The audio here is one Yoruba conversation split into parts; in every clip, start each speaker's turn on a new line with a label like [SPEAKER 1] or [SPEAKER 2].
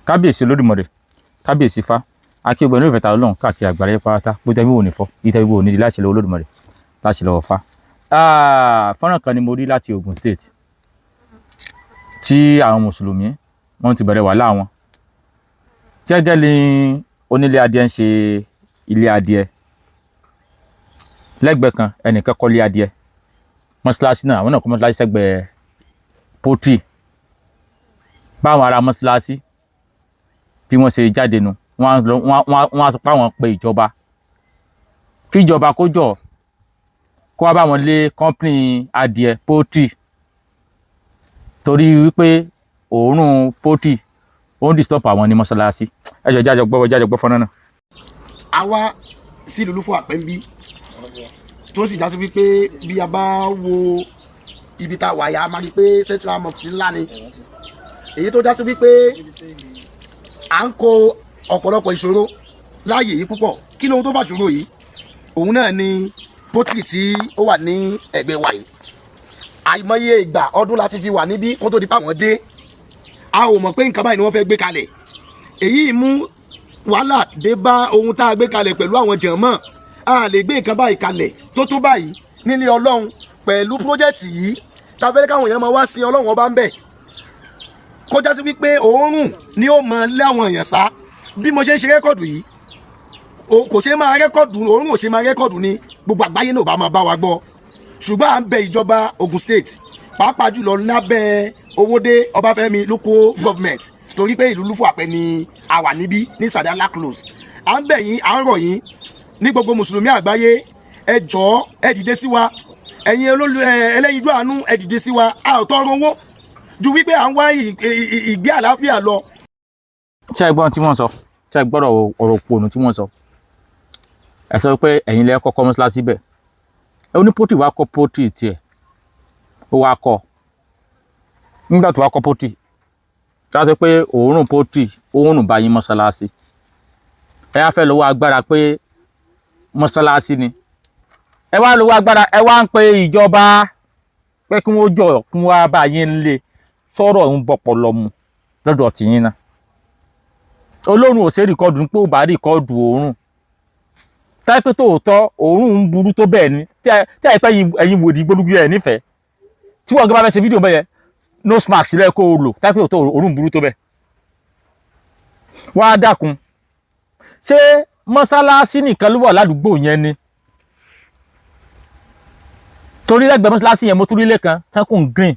[SPEAKER 1] kábíyèsí olódùmarè kábíyèsí fá akíọgbẹ ní ìfẹta Ọlọ́run káàkiri àgbáyé pátá gbọdọ wíwò ní fọ ìtẹ wíwò ní di láti lọ olódùmarè láti lọ fá. Fọ́nrán kan ni mo rí láti Ogun State tí àwọn mùsùlùmí wọ́n ti bẹ̀rẹ̀ wàhálà wọn gẹ́gẹ́ ni onílé adìẹ ń ṣe ilé adìẹ lẹ́gbẹ̀ẹ́ kan ẹnìkan kọ́lé adìẹ mọ́ṣáláṣí náà àwọn náà kọ́ mọ́ṣáláṣí sẹ́gbẹ̀ẹ́ pọ́tírì báwọn ará mọ́ṣáláṣí bí wọ́n ṣe jáde nu wọ́n á sọ pé àwọn pe ìjọba kí ìjọba kó jọ kó wá bá wọn lé kọ́ńpìnì adìẹ pọ́tírì torí wípé òórùn pọ́tírì ó ń disturb àwọn ní mọ́ṣáláṣí. Ẹ jọ̀ọ́ jájọ gbọ́ fọ́nrán náà.
[SPEAKER 2] Àwa sí ìlú Olúfọ̀ àpẹ́ńbí tó sì já sí wípé bí a bá wo ibi tá a wà yà á máa rí i pé central mosque ńlá ni èyí tó já sí wípé à ń kó ọ̀pọ̀lọpọ̀ ìṣòro láàyè yìí púpọ̀. Kí lóhun tó fà ṣòro yìí? Òun náà ni pọ́tírì tí ó wà ní ẹ̀gbẹ́ wa yìí. Àìmọye ìgbà ọdún láti fi wà níbí kó tó di pa wọ́n dé. A ò mọ̀ pé nǹkan báyìí ni wọ́n fẹ́ gbé kalẹ̀. Èyí mú wàhálà dé bá ohun tá a gbé kalẹ̀ pẹ̀lú àwọn jànmọ́. A lè gbé nǹkan báyìí kalẹ̀ tó báyìí nílé Ọlọ́run pẹ̀lú pírójẹ́tì yìí tá a fẹ́ káwọn èèyàn máa wá sí Ọlọ́run ọba ń bẹ̀. Kó já sí wípé òórùn ni ó mọ lé àwọn èèyàn sá. Bí mo ṣe ń ṣe rẹ́kọ̀dù yìí kò ṣe máa rẹ́kọ̀dù òórùn ò ṣe máa rẹ́kọ̀dù ni gbogbo àgbáyé náà bá máa bá wa gbọ́. Ṣùgbọ́n à ń bẹ ìjọba Ogun State pàápàá jùlọ lábẹ́ Owódé Ọbáfẹ́mi local government torí pé ìlú Olúfọ̀ àpẹ́ ni a wà níbí ní Sadala close. À ń bẹ̀ yín à ń rọ̀ yín ní gbogbo mùsùlùmí àgbáyé ẹ jọ̀ọ́ ẹ dìde sí wa ẹ̀yin ẹlẹ́yinjú àánú ẹ dìde sí wa a ò tọrọ owó ju wípé à ń wá ìgbé àlàáfíà lọ.
[SPEAKER 1] Ṣé ẹ gbọ́n tí wọ́n sọ? Ṣé ẹ gbọ́dọ̀ ọ̀rọ̀ òpònú tí wọ́n sọ? Ẹ sọ pé ẹ̀yin lẹ kọ́kọ́ mọ́ṣáláṣí bẹ̀ ẹ ní pọ́tì wá kọ́ pọ́tì tiẹ̀ ó wá kọ́ nígbà tó wá kọ́ pọ́tì tá a sọ pé òórùn pọ́tì òórùn bá yín mọ́ṣáláṣí ẹ wá fẹ́ lọ́wọ́ agbára pé mọ́ṣáláṣí ni ẹ wá lọ́wọ́ agbára ẹ wá ń pe ìjọba pé kí wọ́n jọ kí wọ́n bá yín lé sọ̀rọ̀ ń bọ̀pọ̀ lọ́mù lọ́dọ̀ tìyín náà Ọlọ́run ò ṣe rìkọ́dù pé ó bá rìkọ́dù òórùn táìpé tòótọ́ òórùn ń burú tó bẹ́ẹ̀ ni tí àìpẹ́ ẹ̀yin wòdì gbólúgbú ẹ̀ nífẹ̀ẹ́ tí wọ́n gbé bá fẹ́ ṣe fídíò bẹ́yẹn nose mask sílẹ̀ kó o lò táìpé tòótọ́ òórùn burú tó bẹ́ẹ̀. Wá dákun ṣé mọ́ṣáláṣí nìkan ló wà ládùúgbò yẹn ni torí lẹ́gbẹ̀ẹ́ mọ́ṣáláṣí yẹn mo tún rí ilé kan tánkùn green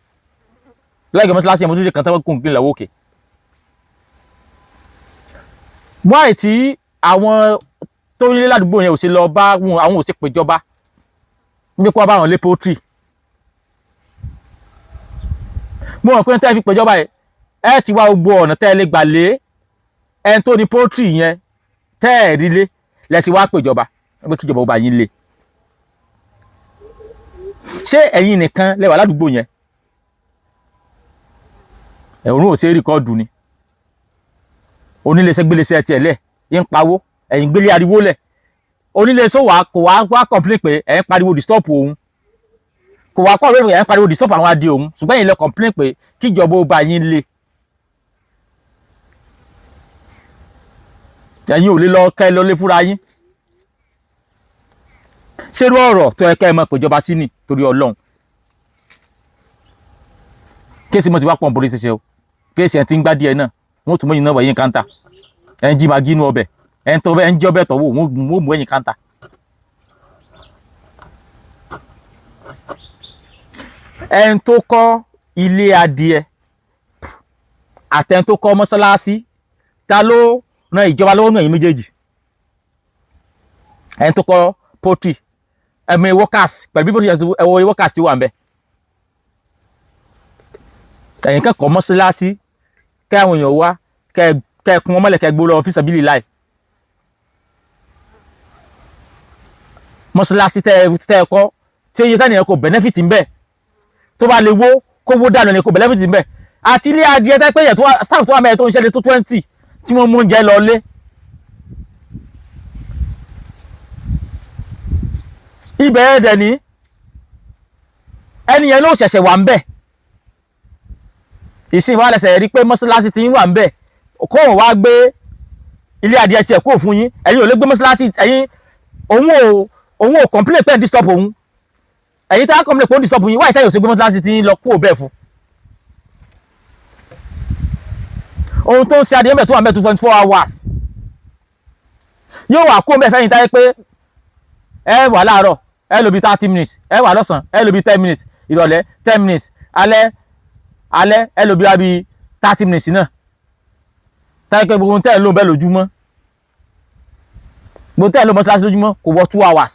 [SPEAKER 1] lẹ́gbẹ̀ẹ́ mọ́ṣáláṣí yẹn mo tún rí ilé kan tánkùn green lọ́wọ́ òkè. wáì tí àwọn tó nílé ládùúgbò yẹn ò ṣe lọ bá àwọn ò ṣe péjọba níbi kó bá wọn lé pọ́tírì. Mo mọ̀ pé tẹ́ fi péjọba yẹn ẹ ti wá gbogbo ọ̀nà tẹ́ ẹ lè gbà lé ẹni tó ní pọ́tírì yẹn tẹ́ ẹ rí lé lẹ́sìn wá péjọba pé kíjọba ó bá yín lé. Ṣé ẹ̀yin nìkan lẹ wà ládùúgbò yẹn? Òórùn ò ṣe rìkọ́ọ̀dù ni oníléeṣẹ́ gbéléeṣẹ́ tiẹ̀ lẹ̀ yín pawó ẹ̀yin gbélé ariwo lẹ̀ oníléeṣẹ́ kò wá complain pé ẹ̀ ń pariwo disturb òun kò wá kọ́ ọ̀rẹ́ ẹ̀ ń pariwo disturb àwọn adìẹ òun ṣùgbọ́n ẹ̀yin lẹ complain pé kíjọba ó bá yín lé. Ẹ̀yin ò lè lọ kẹ́ ẹ lọ lé fúnra yín. Ṣerú ọ̀rọ̀ tó ẹ kẹ́ ẹ mọ̀ péjọba sí ni torí Ọlọ́run. Kéèsì mo ti wá pọ̀ borí ṣẹṣẹ o kéèsì ẹ̀ ti ń gbá díẹ̀ náà wọ́n tún mú ẹ̀yin náà wọ̀ ẹ̀yin káńtà ẹ̀ ń jí màá gínú ọbẹ̀ ẹ̀ ń tọ́ ẹ̀ ń jẹ́ ọbẹ̀ tọ́wọ́ wọ́n mú ẹ̀yin káńtà. Ẹ̀ ń tó kọ́ ilé adìẹ àtẹ̀ ń tó kọ́ mọ́ṣáláṣí ta ló ran ìjọba lọ́wọ́ náà ẹ̀yin méjèèjì? Ẹ̀ ń tó kọ́ pọ́tì ẹ̀mí workers pẹ̀lú bí pọ́tì ẹ̀wọ̀ workers ti wà ń bẹ̀. Ẹ̀yin kẹ́kọ̀ọ́ mọ́ṣáláṣí kẹ́ àwọn èèyàn wá kẹ́ kún wọn mọ́lẹ̀ kẹ́ gbó lọ fi sàbílì láì. Mọ́ṣáláṣí tẹ́ ẹ kọ́ tí iye tẹ́nìyàn kò benefit ń bẹ̀ tó bá lè wó kó wó dànù ni kò benefit ń bẹ̀ àti ilé adìẹ tẹ́ pé staff tó wà mẹ́rin tó ń ṣẹlẹ̀ tó 20 tí wọ́n mú oúnjẹ lọ lé. Ibẹ̀ ẹ̀dẹ̀ ní ẹni yẹn ló ṣẹ̀ṣẹ̀ wà ń bẹ̀ ìsìn wa lẹ́sẹ̀ rí pé mọ́ṣáláṣí ti ń wà ń bẹ̀ kó wọn wá gbé ilé adìẹ tiẹ̀ kó fún yín ẹ̀yin ò lè gbé mọ́ṣáláṣí ẹ̀yin òun ò complain pé ń disturb òun ẹ̀yin tá a complain pé ń disturb yín wáyé táyà ò ṣe gbé mọ́ṣáláṣí tí ń lọ kó bẹ́ẹ̀ fún. ohun tó ń ṣe adìẹ mẹ́ẹ̀ tó wà mẹ́ẹ̀ 24 hours yóò wà kó mẹ́ẹ̀ fẹ́yìn táyé pé ẹ wà láàárọ̀ ẹ lò bí 30 minutes ẹ wà lọ́sàn ẹ lò bí 10 minutes ìrọ̀lẹ́ 10 minutes alẹ́ ẹ lò bí 30 minutes náà táyé pé gbogbo tẹ́ ẹ lò bẹ́ẹ̀ lójúmọ́ gbogbo tẹ́ ẹ lò mọ́ṣáláṣí lójúmọ́ kò wọ 2 hours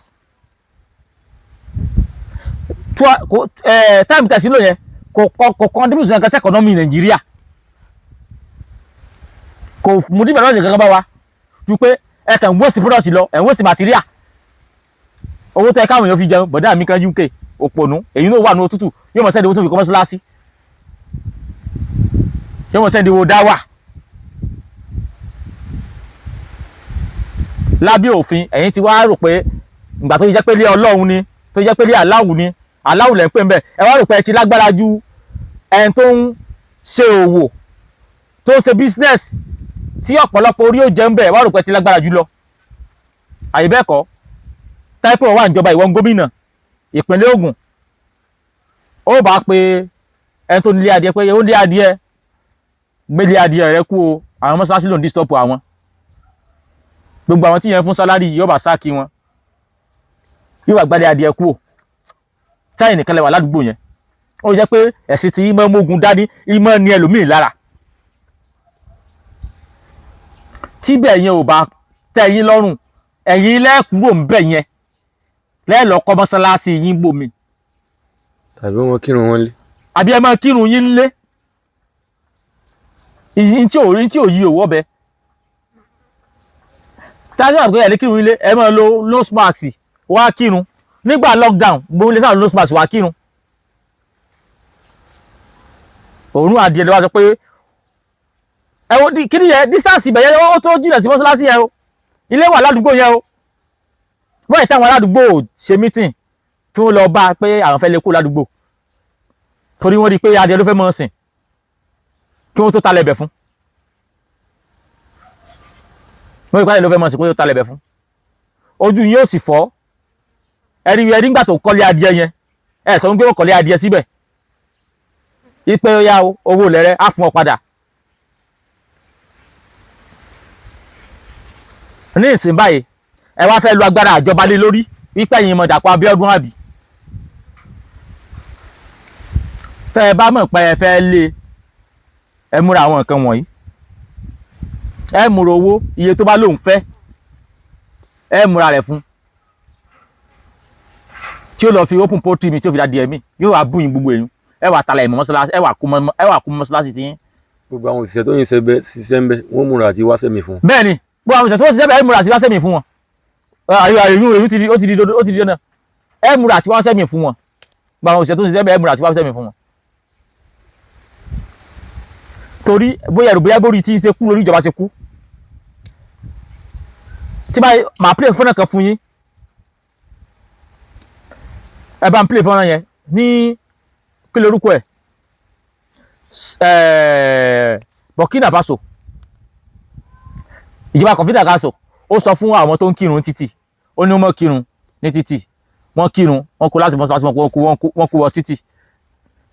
[SPEAKER 1] time tẹ̀sí lò yẹn kò contribute nǹkan sí economy Nàìjíríà kò mú development kankan bá wa ju pé ẹ kàn waste product lọ ẹ waste material owó tẹ káwọn èèyàn fi jẹun bọ̀dá mi kan UK òpònú èyí ló wà ní òtútù yóò mọ̀ sẹ́ndì owó tó fi kọ́ mọ́ṣáláṣí yóò mọ̀ sẹ́ndì owó dáwà lábẹ́ òfin ẹ̀yin ti wá rò pé ìgbà tó jẹ́ pé ilé Ọlọ́run ni tó jẹ́ pé ilé aláwù ni aláwù lẹ́ ń pè ń bẹ̀ ẹ wá rò pé ẹ ti lágbára ju ẹni tó ń ṣe òwò tó ń ṣe business tí ọ̀pọ̀lọpọ̀ orí ò jẹ́ ń bẹ̀ ẹ wá rò pé ẹ ti lágbára jù lọ àyè bẹ́ẹ̀ kọ́ táìpẹ́ wà níjọba ìwọ̀n gómìnà ìpínlẹ̀ Ògùn ó bá pe ẹni tó nílé adìẹ pé ó lé adìẹ gbélé adìẹ rẹ kú o àwọn mọ́ṣáláṣí ló ń disturb àwọn gbogbo àwọn tí yẹn fún sálárì yóò bá sáàkì wọn yóò wá gbálé adìẹ kú o táyì nìkan lẹwà ládùúgbò yẹn ó jẹ́ pé ẹ̀sìn tí ìmọ̀ mógun dání ìmọ̀ ní ẹlòmíì lára tíbẹ̀ yẹn ò bá tẹ́ yín lọ́rùn ẹ̀yin lẹ́kúrò ń bẹ̀ yẹn lẹ́ẹ̀lọ́ kọ́ mọ́ṣáláṣí yín bomi.
[SPEAKER 3] tàbí wọn kírun wọn lé.
[SPEAKER 1] àbí ẹ máa kírun yín lé ìyìn tí ò yí òwò bẹ. tájú àgbẹ̀ ẹ̀ lé kírun yín lé ẹ máa lo nose mask wá kírun nígbà lockdown gbogbo ilé sáà nose mask wá kírun. òórùn adìẹ ló wá sọ pé ẹ wo kí ni yẹn distance ibẹ̀ yẹn ó tó jìnnà sí mọ́ṣáláṣí yẹn o ilé wà ládùúgbò yẹn o wọ́n yìí táwọn aládùúgbò ṣe mítìn kí wọ́n lọ bá pé àwọn fẹ́ lè kó ládùúgbò torí wọ́n rí i pé adìẹ ló fẹ́ mọ́ sìn kí wọ́n tó talẹ̀ bẹ̀ fún wọ́n rí i pé adìẹ ló fẹ́ mọ́ sìn kí wọ́n tó talẹ̀ bẹ̀ fún ojú yìí yóò sì fọ́ ẹ̀rí nígbà tó kọ́lé adìẹ yẹn ẹ̀ sọ wípé wọ́n kọ́lé adìẹ síbẹ̀ ipe ya owó lẹ́rẹ́ á fún ọ padà ní ìsìn báyìí ẹ wá fẹ́ lo agbára àjọba lé lórí wípé ẹ̀yin mọ̀ Dàpọ̀ Abíọ́dún àbí tẹ́ ẹ bá mọ̀ pé ẹ fẹ́ lé ẹ múra àwọn nǹkan wọ̀nyí ẹ múra owó iye tó bá lóun fẹ́ ẹ múra rẹ̀ fún tí ó lọ fi open poultry mi tí ó fi dá díẹ̀ mi yóò wá búyìn gbogbo èyí ẹ wà talẹ̀ ìmọ̀ mọ́ṣáláṣí ẹ wà kú mọ́ṣáláṣí tí yín.
[SPEAKER 3] gbogbo àwọn òṣìṣẹ́ tó yin ṣiṣẹ́ ń bẹ wọ́n múra àti wá sẹ́mi fún.
[SPEAKER 1] bẹ́ẹ̀ ni gbogbo àwọn òṣìṣẹ́ tó ṣiṣẹ́ bẹ́ẹ̀ ẹ múra àti wá sẹ́mi fún wọn ó ti di dandan ẹ múra àti wá sẹ́mi fún wọn gbogbo àwọn òṣìṣẹ́ tó ṣiṣẹ́ bẹ́ẹ̀ ẹ múra àti wá sẹ́mi fún wọn. torí bóyá bórí tí ń ṣe kú lórí ìjọba ṣe kú tí báyìí màá play fọ́nà kan fún yín ẹ bá ń play fọ́nà yẹn ní kí lorúkọ ẹ Burkina Faso ìjọba Burkina Faso ó sọ fún àwọn tó ń kírun títì ó ní wọ́n kírun ní títì wọ́n kírun wọ́n kó láti mọ́ṣáláṣí wọ́n kó wọ títì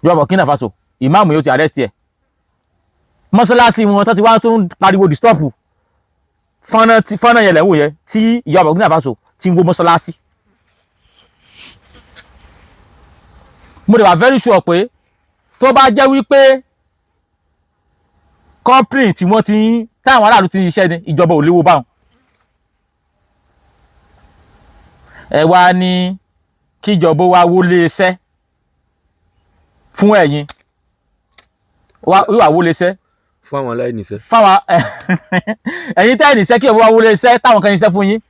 [SPEAKER 1] ìjọba Burkina Faso ìmáàmù yóò ti arrest ẹ̀ mọ́ṣáláṣí wọn tó ti wá tó ń pariwo disturb fọ́nà yẹn lẹ́wọ̀ yẹn tí ìjọba Burkina Faso ti ń wó mọ́ṣáláṣí. mo dẹ̀ wà very sure pé tó bá jẹ́ wípé company tí wọ́n ti ń táwọn aráàlú ti ń ṣiṣẹ́ ní ìjọba ò léwó báwọn. ẹ wá ní kíjọba wá wọlé iṣẹ́ fún ẹ̀yin wíwà wọlé iṣẹ́
[SPEAKER 3] fún àwọn aláìníṣẹ́.
[SPEAKER 1] fáwọn ẹ̀yin tẹ́ ẹ̀níṣẹ́ kí ọba wá wọlé iṣẹ́ táwọn kan ṣiṣẹ́ fún yín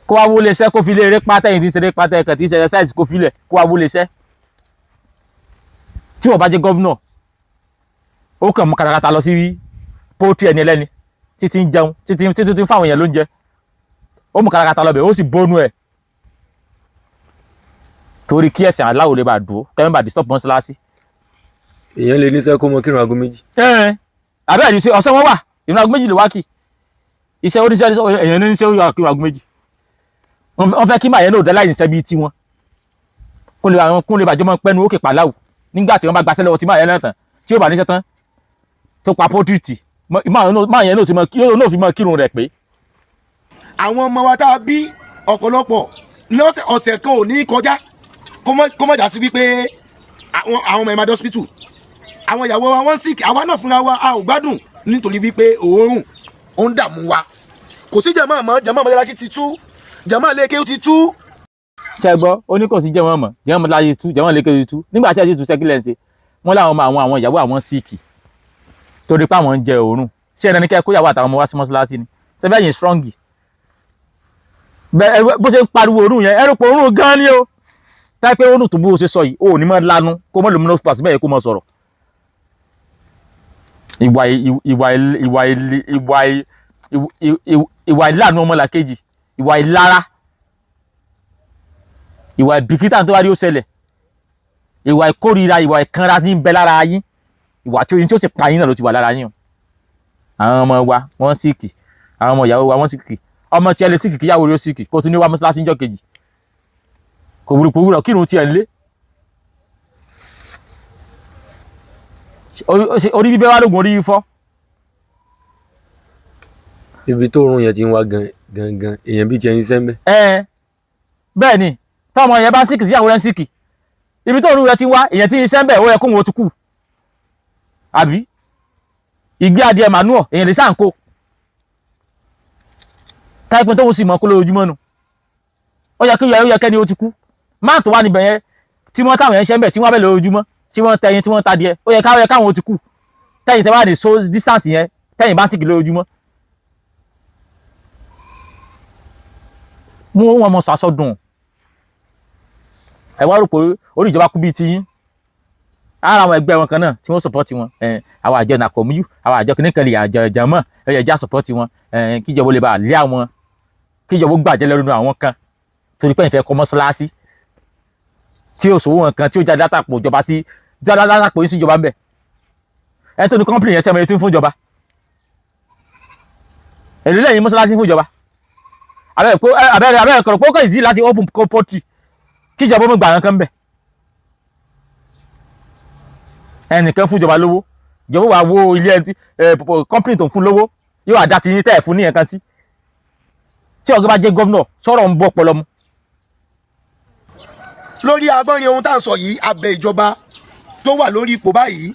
[SPEAKER 1] kó wá wọlé iṣẹ́ kó fi lé eré pátá yìí tí ń ṣeré pátá ẹ̀kẹ́ tí ń ṣe exercise kó filẹ̀ kó wá wọlé iṣẹ́ tí wọ́n bá jẹ́ gọ́vnọ̀ ó kàn mú katakata lọ sí poultry ẹni ẹlẹ́ni títí ń jẹun títí ń fáwọn èèyàn lóúnjẹ ó mú katakata lọ bẹ̀ ó sì bónú ẹ̀ torí kí ẹ̀sìn aláwo lè bá dúró kẹ́mi bá disturb mọ́ṣáláṣí.
[SPEAKER 3] èèyàn lè níṣẹ́ kó mọ kírun aago méjì.
[SPEAKER 1] àbẹ́ẹ̀ ni ọ̀sán wọn wà ìrun aago méjì lè wá kì iṣẹ́ oníṣẹ́ èèyàn ní iṣẹ́ ìrun aago méjì wọ́n fẹ́ kí màá yẹn náà dá láì níṣẹ́ bíi tiwọn kó lè bàjọ́ mọ́ pẹ́nu ókè pàláwù nígbà tí wọ́n bá gbaṣẹ́ lọ́wọ́ tí màá yẹn náà tán tí ó bá níṣẹ́ tán tó pa pọ́tìrìtì máa yẹn náà fi mọ́ kírun rẹ̀ pé.
[SPEAKER 2] àwọn ọmọ wa tá a bí ọ̀pọ̀lọpọ̀ lọ́sẹ̀ ọ̀sẹ̀ kan ò ní kọjá kó mọ̀ já sí wípé àwọn ọmọ ẹ̀ máa dọ́sípítù àwọn ìyàwó wa wọ́n sick àwa náà fúnra wa a ò gbádùn nítorí wípé òórùn ó ń dààmú wa kò sí jàmáà mọ́ jàmáà mọ́ṣáláṣí ti tú jàmáà lékè ó ti tú.
[SPEAKER 1] ṣe gbọ́ ó ní kò sí jàmáà mọ́ jàmáà mọ́ṣáláṣí tú jàmáà lékè ó ti tú nígbà tí ẹ ti tú sẹ́kílẹ̀ ń ṣe wọ́n láwọn àwọn ìyàwó àwọn sick torí pé àwọn ń jẹ òórùn ṣé ẹni ní kẹ́ kó yàwó àtàwọn ọmọ wá sí mọ́ṣáláṣí ni ṣe bẹ́ẹ̀ yín strong bó ṣe ń pariwo òórùn yẹn ẹrù pọ̀ òórùn gan ni o táyé pé òórùn tó bó ṣe sọ yìí ò ní mọ́ lanu kó mọ́ luminous pass bẹ́ẹ̀ kó mọ́ sọ̀rọ̀ ìwà ìlànà ọmọlàkejì ìwà ìlara ìwà ìbìkítà tó wá rí ó ṣẹlẹ̀ ìwà ìkórira ìwà ìkanra ní bẹ lára yín ìwà tí ó sì pa yín náà ló ti wà lára yín o àwọn ọmọ wa wọ́n síkì àwọn ọmọ ìyàwó wa wọ́n síkì ọmọ tí ẹ lè síkì kíyàwó rí ó síkì kó tún ní wá mọ́ṣáláṣí níjọ́ kejì kò wúrọ̀ kírun tí ẹ ń lé orí bíbẹ́ wá lóògùn orí fífọ́.
[SPEAKER 3] ibi tó rún yẹn ti ń wá gangan èèyàn bíi tiẹ̀ ń sẹ́ńbẹ́.
[SPEAKER 1] bẹ́ẹ̀ ni tọ́mọ yẹn bá síkì sí àwọn ẹ̀ ń síkì ibi tó rún yẹn ti ń wá èèyàn ti ń sẹ́ńbẹ́ ó yẹ kó wọn ti kú àbí ìgbé adìẹ manual èèyàn lè sáǹkó táìpín tó ń sì mọ́ kó lójoojúmọ́ nu ó yẹ kẹ́ni ó ti kú máà tó wà níbẹ̀ yẹn tí wọ́n táwọn yẹn sẹ́ńbẹ́ tí wọ́n bẹ̀ lójoojúmọ́ tí wọ́n tẹyin tí wọ́n ta díẹ̀ ó yẹ káwọn ti kú tẹ́yìn tẹ́ wá ní so distance yẹn tẹ́yìn bá sì kì lójoojúmọ́. mú wọn mọ sàsọdùn ẹ wá rò pé orí ìjọba kú bíi tiyín ara àwọn ẹgbẹ́ wọn kan náà tí wọ́n support wọn àwọn àjọ nàkọ̀múyú àwọn àjọ kìnnìkan lè àjọ ìjàmọ́ ẹ̀yẹ̀já support wọn kíjọba lè bá lé àwọn kíjọba gbàjẹ́ lẹ́rú àwọn kan torí pé ìfẹ́ kọ́ mọ́ṣáláṣí tí ó sòwò nǹkan tí ó jáde látàpọ̀ ìjọba sí látàpọ̀ yín sí ìjọba ń bẹ̀ ẹni tó ní company yẹn sẹ́mi tó ń fún ìjọba èlò lẹ́yìn mọ́ṣáláṣí fún ìjọba abẹ́rẹ́ kọ̀rọ̀ pé ó kọ̀ ìzí láti open poultry kí ìjọba ó mọ̀ gbà nǹkan bẹ̀ ẹnìkan fún ìjọba lówó ìjọba wà wo ilé company tó ń fún lówó yóò àdá ti yín tẹ́ ẹ̀ fún ní nǹkan sí tí ọ̀gá bá jẹ́ gọ́vnọ̀ sọ̀rọ̀ ń bọ̀ pọ̀lọ́mù.
[SPEAKER 2] lórí agbọ́nrin ohun tá à ń sọ yìí abẹ ìjọba tó wà lórí ipò báyìí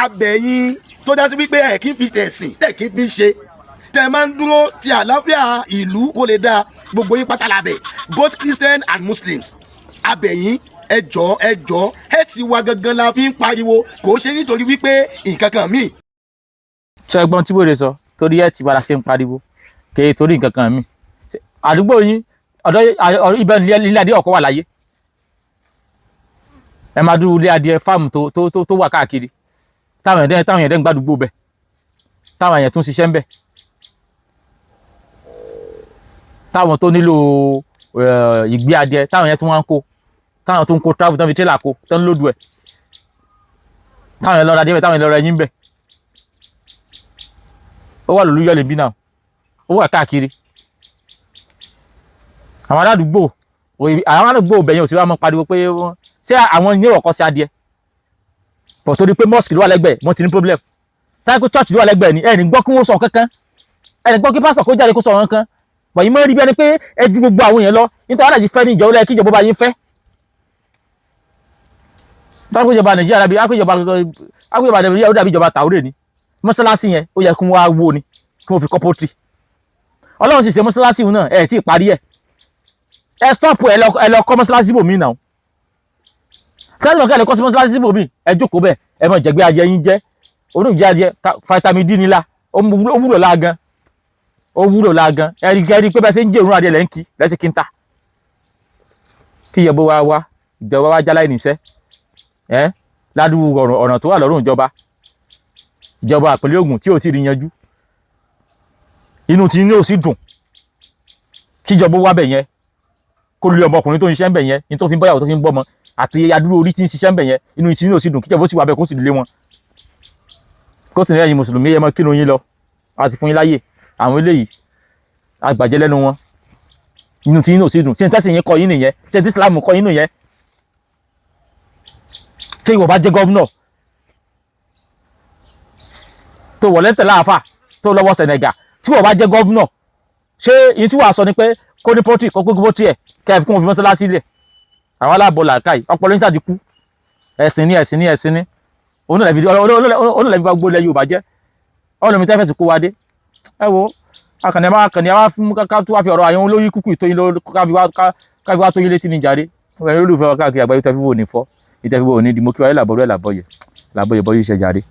[SPEAKER 2] abẹ yín tó dá sí wípé ẹ kì í fi tẹ̀sìn tẹ̀ kì í fi ṣe tẹ̀ máa ń dúró ti àlàáfíà ìlú kó lè dáa gbogbo yín pátá lábẹ́ both Christian and Muslims abẹ yín ẹ jọ̀ọ́ ẹ ti wá gangan la fi ń pariwo kò ṣe nítorí wípé nǹkan kan míì.
[SPEAKER 1] ṣé ẹ̀gbọ́n tí wèrè sọ torí ẹ ti bára ṣe ń pariwo kì í torí nǹkan kan míì àdúgbò yín ọ̀dọ̀ ibẹ̀ nílé adé ọ̀kọ́ wà láyé ẹ máa dúró ilé adìẹ fáàmù tó wà káàkiri táwọn èèyàn ń gbàdúgbò bẹ táwọn èèyàn tún ṣiṣẹ́ ń bẹ táwọn tó nílò ìgbé adìẹ táwọn èèyàn tún wá ń kó táwọn tó ń kó travel tán fi tẹ́lá kó tán ń lòdù ẹ̀ táwọn èèyàn lọ́ra adìẹ bẹ táwọn èèyàn lọ́ra ẹyin bẹ ó wà lólu yọlẹ̀ bí náà ó wà káàkiri àwọn aládùúgbò bẹ̀yẹn ò sí wá mọ́ pariwo pé wọ́n ṣé àwọn ní ọkọ sí adìẹ pọ̀ torí pé mosque ló wà lẹ́gbẹ̀ẹ́ wọ́n ti ní problem táyé pé church ló wà lẹ́gbẹ̀ẹ́ ni ẹni gbọ́ kí wọ́n sọ kankan ẹni gbọ́ kí pásítọ̀ kó jáde kó sọ kankan bọ̀ yìí mọ́ rí bí ẹni pé ẹ ju gbogbo àwọn èèyàn lọ nítorí aláàjì fẹ́ ní ìjọba kí ìjọba bá yín fẹ́ táwọn ìjọba Nàìjíríà bí àpéjọba Nàìjíríà ó dàbí ìjọba tàwórè ni mọ́sálásí yẹn ó yẹ kí wọ́n á wó ni kí wọ́n fi kọ́ pọ́tì Ọlọ́run sì ṣe mọ́sálásí náà ẹ̀ tí ì parí ẹ stop ẹ lọ kọ́ mọ́sálásí bòmí náà sẹ́yìn lọ́kẹ́ lè kọ́ sí mọ́sálásí bòmí ẹ jókòó bẹ́ẹ̀ ẹ mọ̀ jẹ̀gbẹ́ adìẹ yín jẹ́ oníjẹ́ adìẹ vitamin D nílá ó wúlò láàgan ẹ̀rí pé bẹ́ẹ̀ ṣe ń jẹ́ òórùn adìẹ lẹ́ńkì lẹ́sìn kí n ta kí ìyẹ̀bọ wa ìjọba wa jálá ìníṣẹ́ ládùúgbò ọ̀nà tó wà lọ́rùn ìjọba àpẹẹlẹ Ògùn tí ò tí ì rí yanjú inú tí ní ò sí dùn kíjọba wá bẹ̀ yẹn kó lé ọmọkùnrin tó ń ṣiṣẹ́ ń bẹ̀ yẹn ní tó fi ń bọ́yàwó tó fi ń bọ́mọ àti adúrú orí tí ń ṣiṣẹ́ ń bẹ̀ yẹn inú tí ní ò sí dùn kíjọba ó sì wá bẹ̀ kó sì lé wọn kó sì ní ẹ̀yin mùsùlùmí ẹ máa kírun yín lọ àti fún yín láyè àwọn eléyìí àgbàjẹ́ lẹ́nu wọn inú tí yín ò sí dùn ṣé n tẹ́sí yín kọ́ yín nìyẹn ṣé n tí Islam kọ́ yín nìyẹn tí ìwọ bá jẹ́ gọ́vnọ̀ tó wọ̀ lẹ́tẹ̀ láàfà tó lọ́wọ́ Senegal tí ìwọ bá jẹ́ gọ́vnọ̀ ṣé yín tí wàá sọ ni pé kó ní pọ́tì kó gbogbo tiẹ̀ kẹ́ ẹ̀ fi kún òfin mọ́sálásí lẹ̀ àwọn aláàbọ̀ làákàyè ọpọlọ yín sáà ti kú ẹ̀sìn ní onúlẹ̀fi bá gbólẹ̀ Yorùbá jẹ́ ọlọ́mi tẹ́fẹ̀ sí kó wá dé ẹ wo akànnì àwa fún ká tó wá fi ọ̀rọ̀ àyẹ̀wò lórí kúkú ìtóyin káfí wá tó yín létí ní jáde olùfẹ́ wa káàkiri àgbáyé tẹ́fí wò ní fọ́ ìtẹ́fí wò ní dìmọ́ kí wáyé làbọ̀rẹ́ làbọ̀yẹ̀ bọ́ yìí ṣe jáde.